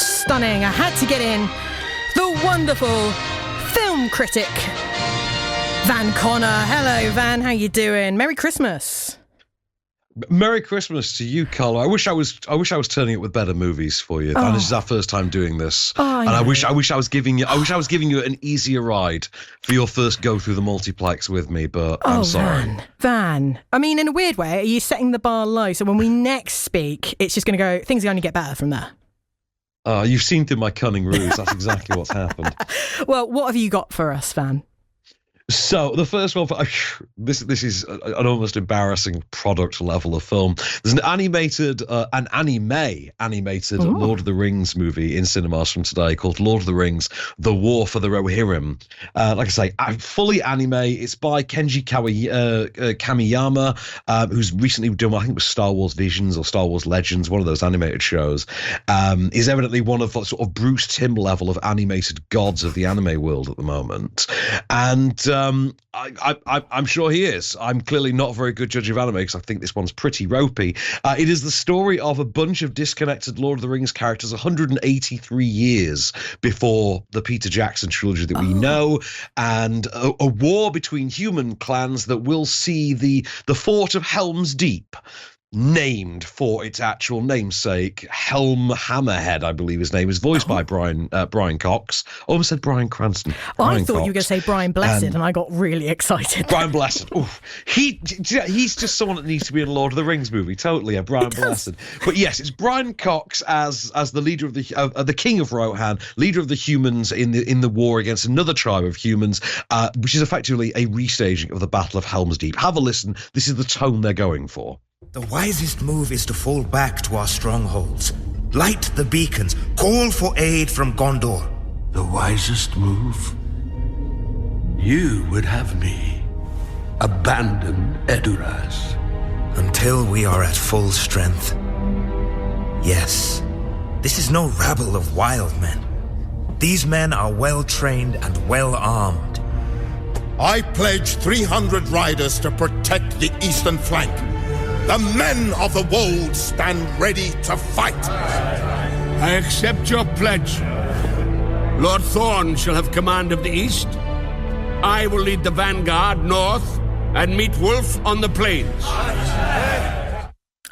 stunning. I had to get in the wonderful film critic, Van Connor. Hello, Van. How you doing? Merry Christmas. Merry Christmas to you, Carlo. I wish I was turning it with better movies for you. And this is our first time doing this. I wish I was giving you an easier ride for your first go through the multiplex with me, but I'm sorry. Van. I mean, in a weird way, are you setting the bar low? So when we next speak, it's just going to go, things are going to get better from there. You've seen through my cunning ruse. That's exactly what's happened. Well, what have you got for us, Van? So the first one, this is an almost embarrassing product level of film. There's an animated Lord of the Rings movie in cinemas from today called Lord of the Rings: The War for the Rohirrim. Like I say, fully anime. It's by Kenji Kamiyama, who's recently done, I think it was Star Wars Visions or Star Wars Legends, one of those animated shows. Is evidently one of sort of Bruce Timm level of animated gods of the anime world at the moment, and I'm sure he is. I'm clearly not a very good judge of anime because I think this one's pretty ropey. It is the story of a bunch of disconnected Lord of the Rings characters 183 years before the Peter Jackson trilogy that we know, and a war between human clans that will see the fort of Helm's Deep named for its actual namesake, Helm Hammerhead, I believe his name is, voiced by Brian Cox. I almost said Bryan Cranston. I thought you were going to say Brian Blessed, and I got really excited. Brian Blessed. He's just someone that needs to be in a Lord of the Rings movie. Totally, Brian Blessed. But yes, it's Brian Cox as the leader of the King of Rohan, leader of the humans in the war against another tribe of humans, which is effectively a restaging of the Battle of Helm's Deep. Have a listen. This is the tone they're going for. The wisest move is to fall back to our strongholds. Light the beacons. Call for aid from Gondor. The wisest move? You would have me abandon Edoras. Until we are at full strength. Yes. This is no rabble of wild men. These men are well trained and well armed. I pledge 300 riders to protect the eastern flank. The men of the wold stand ready to fight. I accept your pledge. Lord Thorn shall have command of the east. I will lead the vanguard north and meet Wolf on the plains.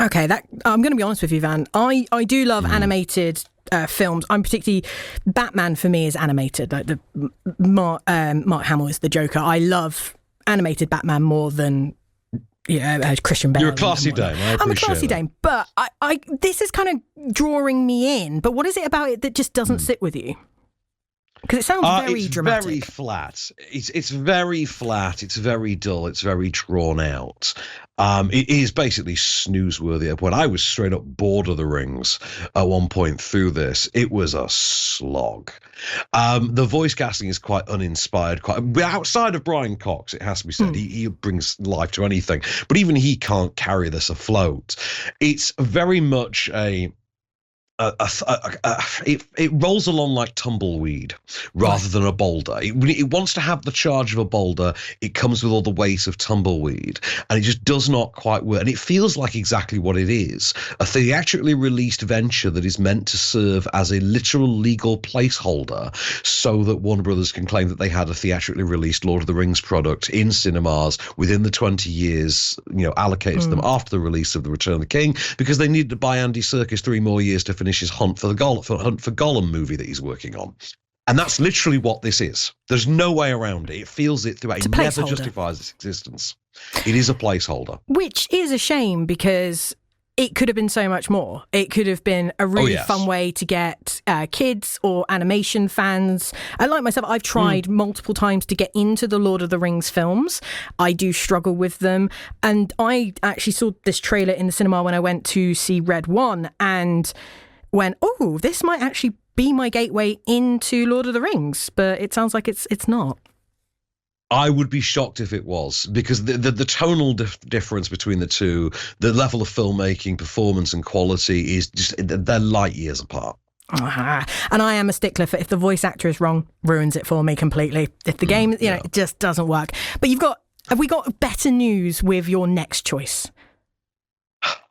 Okay, I'm going to be honest with you, Van. I do love animated films. I'm particularly, Batman for me is animated. Like Mark Hamill is the Joker. I love animated Batman more than Christian Bale. You're a classy dame. I'm a classy dame, but I this is kind of drawing me in. But what is it about it that just doesn't sit with you? Because it sounds very dramatic. It's very flat. It's very flat. It's very dull. It's very drawn out. It is basically snooze-worthy. When I was straight up bored of the Rings at one point through this, it was a slog. The voice casting is quite uninspired. Outside of Brian Cox, it has to be said, he brings life to anything. But even he can't carry this afloat. It's very much it rolls along like tumbleweed rather than a boulder. It wants to have the charge of a boulder. It comes with all the weight of tumbleweed, and it just does not quite work. And it feels like exactly what it is: a theatrically released venture that is meant to serve as a literal legal placeholder, so that Warner Brothers can claim that they had a theatrically released Lord of the Rings product in cinemas within the 20 years, allocated to them after the release of The Return of the King, because they needed to buy Andy Serkis 3 more years to finish his Hunt for Gollum movie that he's working on. And that's literally what this is. There's no way around it. It feels it throughout. It never justifies its existence. It is a placeholder. Which is a shame, because it could have been so much more. It could have been a really fun way to get kids or animation fans. And like myself, I've tried multiple times to get into the Lord of the Rings films. I do struggle with them. And I actually saw this trailer in the cinema when I went to see Red One and went, oh, this might actually be my gateway into Lord of the Rings. But it sounds like it's not. I would be shocked if it was, because the tonal difference between the two, the level of filmmaking, performance and quality is just, they're light years apart. And I am a stickler for, if the voice actor is wrong, ruins it for me completely. If the game, it just doesn't work. But have we got better news with your next choice?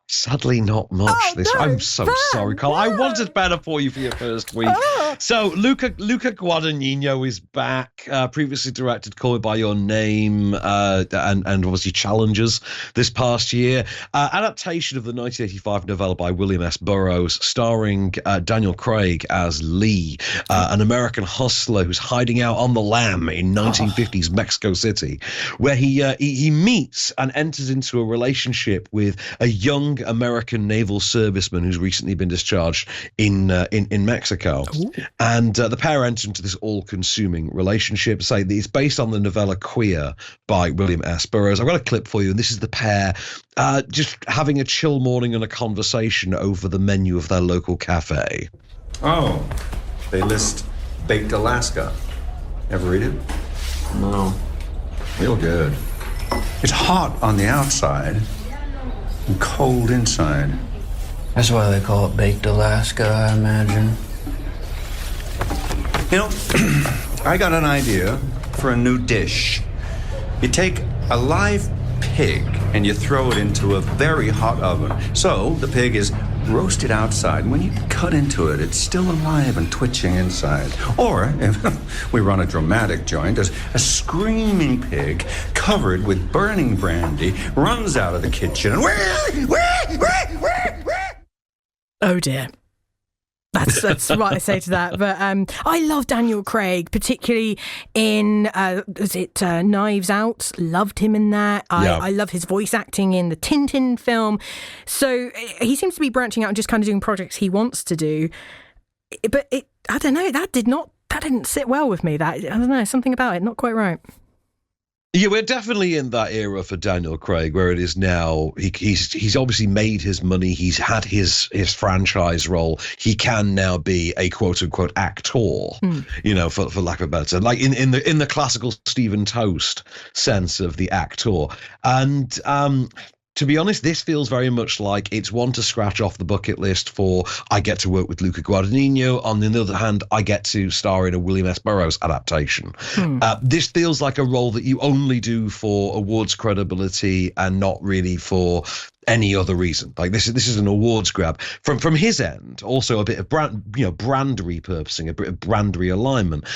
Sadly, not much. I'm so sorry, Carl. No. I wanted better for you for your first week. So, Luca Guadagnino is back. Previously directed "Call Me by Your Name" and obviously "Challengers" this past year. Adaptation of the 1985 novella by William S. Burroughs, starring Daniel Craig as Lee, an American hustler who's hiding out on the lam in 1950s Mexico City, where he meets and enters into a relationship with a young American naval serviceman who's recently been discharged in Mexico. Ooh. And the pair enter into this all-consuming relationship. Say it's based on the novella Queer by William S. Burroughs. I've got a clip for you, and this is the pair just having a chill morning and a conversation over the menu of their local cafe. Oh, they list Baked Alaska. Ever read it? No. Real good. It's hot on the outside and cold inside. That's why they call it Baked Alaska, I imagine. You know, I got an idea for a new dish. You take a live pig and you throw it into a very hot oven. So the pig is roasted outside, and when you cut into it, it's still alive and twitching inside. Or, if we run a dramatic joint, there's a screaming pig covered with burning brandy runs out of the kitchen and oh dear. That's what I say to that. But I love Daniel Craig, particularly in Knives Out. Loved him in that. I love his voice acting in the Tintin film. So he seems to be branching out and just kind of doing projects he wants to do. But I don't know. That didn't sit well with me. I don't know. Something about it, not quite right. Yeah, we're definitely in that era for Daniel Craig, where it is now. He's obviously made his money. He's had his franchise role. He can now be a quote unquote actor, for lack of a better term, like in the classical Stephen Toast sense of the actor. And to be honest, this feels very much like it's one to scratch off the bucket list for I get to work with Luca Guadagnino. On the other hand, I get to star in a William S. Burroughs adaptation. This feels like a role that you only do for awards credibility and not really for any other reason. Like this is an awards grab from his end. Also a bit of brand repurposing, a bit of brand realignment.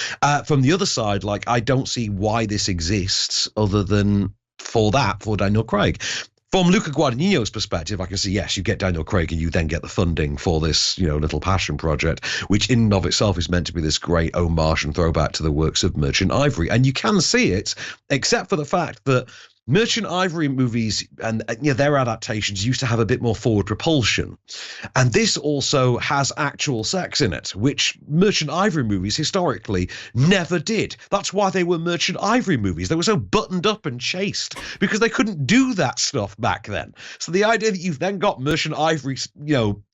From the other side, like I don't see why this exists other than for Daniel Craig. From Luca Guadagnino's perspective, I can see, yes, you get Daniel Craig and you then get the funding for this, little passion project, which in and of itself is meant to be this great homage and throwback to the works of Merchant Ivory. And you can see it, except for the fact that Merchant Ivory movies and their adaptations used to have a bit more forward propulsion. And this also has actual sex in it, which Merchant Ivory movies historically never did. That's why they were Merchant Ivory movies. They were so buttoned up and chaste because they couldn't do that stuff back then. So the idea that you've then got Merchant Ivory,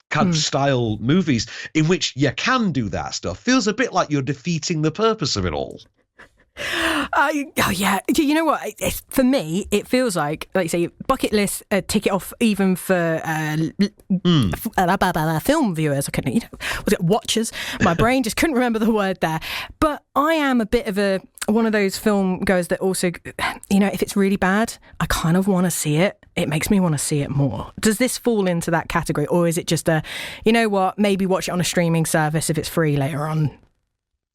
kind of style movies in which you can do that stuff feels a bit like you're defeating the purpose of it all. Yeah. You know what? For me, it feels like you say, bucket list, tick it off even for film viewers. I couldn't, was it watchers? My brain just couldn't remember the word there. But I am a bit of one of those film goers that also, if it's really bad, I kind of want to see it. It makes me want to see it more. Does this fall into that category, or is it just maybe watch it on a streaming service if it's free later on?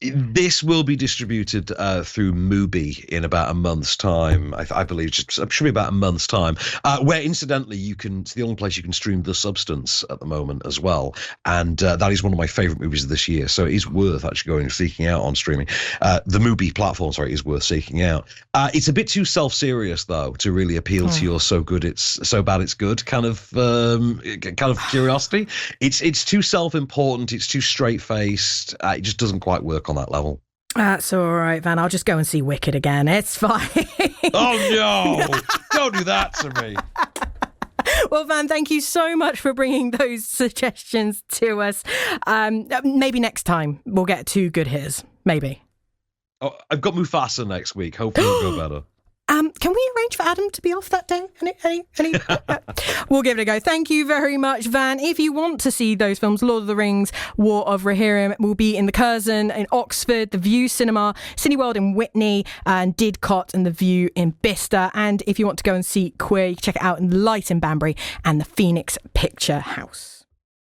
This will be distributed through Mubi in about a month's time. I believe it should be about a month's time. Where incidentally, it's the only place you can stream The Substance at the moment as well, and that is one of my favourite movies of this year. So it is worth actually going and seeking out on streaming. The Mubi platform, is worth seeking out. It's a bit too self-serious though to really appeal to your so bad it's good kind of curiosity. It's too self-important. It's too straight-faced. It just doesn't quite work on that level. That's all right, Van. I'll just go and see Wicked again. It's fine. Oh, no. Don't do that to me. Well, Van, thank you so much for bringing those suggestions to us. Maybe next time we'll get two good hitters. Maybe. Oh, I've got Mufasa next week. Hopefully it'll go better. Can we arrange for Adam to be off that day? Any? We'll give it a go. Thank you very much, Van. If you want to see those films, Lord of the Rings, War of Rohirrim will be in the Curzon in Oxford, the View Cinema, Cineworld in Whitney, and Didcot and the View in Bicester. And if you want to go and see Queer, you can check it out in the Light in Banbury and the Phoenix Picture House.